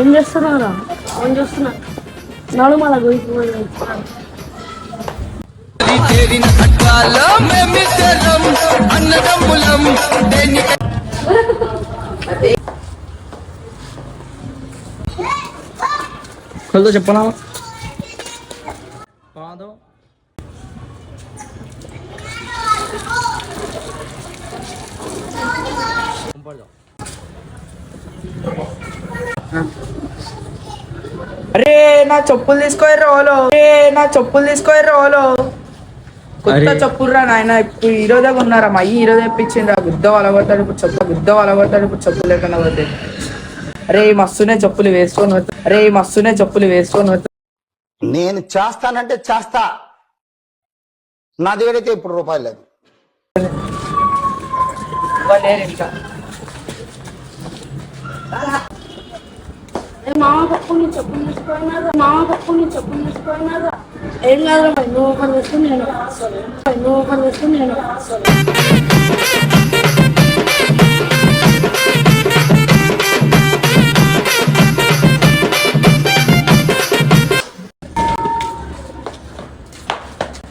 ఏం చేస్తున్నారా? ఏం చేస్తున్నా? నడుమల खोल दो चप्पल पा दो ऊपर जाओ। అరే నా చెప్పులు తీసుకోర్రా ఓలో, నా చెప్పులు తీసుకోర్రా ఓలో. కొత్త చెప్పుర్రా నాయన, ఇప్పుడు హీరో దగ్గర ఉన్నారా? మా హీరో తెప్పించిండ్రా. గుద్ద వలగొట్టాడు ఇప్పుడు చెప్పులు లేకుండా పోతే. అరే మస్తునే చెప్పులు వేసుకొని నేను చేస్తానంటే చేస్తా. నా దగ్గర అయితే ఇప్పుడు రూపాయలు లేదు. ఇంకా మామ పప్పుని చెప్పులు తీసుకున్నారా? ఏం కాదు, నువ్వు పని వేసుకుని నేను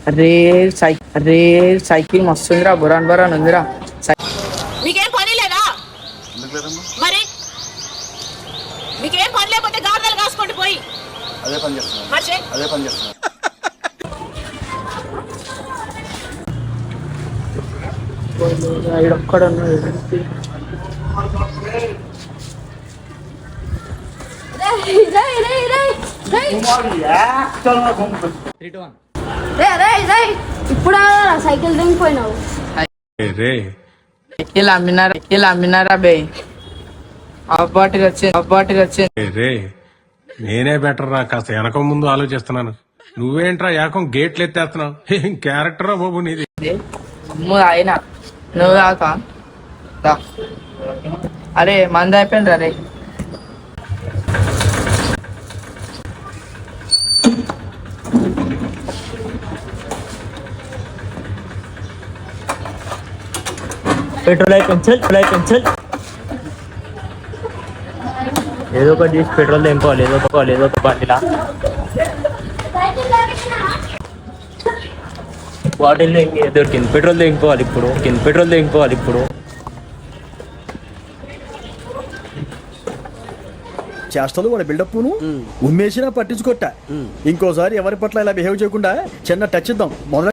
అరే సైకిల్ మస్తుందిరా, బురాన్ ఉందిరా. మీకేం పని లేదా? మరి మీకేం పని లేకపోతే గార్డెన్ కాసుకోండి పోయి. అదే పని చేస్తున్నా. ఒక్కడ ఇప్పుడు సైకిల్ దిగిపోయినావు. సైకిల్ అమ్మినారా బే? అబ్బాటికి వచ్చింది. నేనే బెటర్ రా, కాస్త వెనక ముందు ఆలోచిస్తున్నాను. నువ్వేంట్రా ఏకం గేట్లు ఎత్తేస్తున్నావు? ఏం క్యారెక్టరా బాబు నీది. ఆయన నువ్వు కాక అరే మంది అయిపోయింది. అరే पेट्रोल पेंचल ఏదో ఒకటి తీసి పెట్రోల్ తెంపుకోవాలి. ఏదో ఒక బాటిలా బాటిల్ దొరికింది. పెట్రోల్ తెంపుకోవాలి ఇప్పుడు. చేష్టలు వాడి బిల్డప్ను ఉమ్మేసినా పట్టించుకోట. ఇంకోసారి ఎవరి పట్ల ఇలా బిహేవ్ చేయకుండా చిన్న టచ్ ఇద్దాం మొదలు.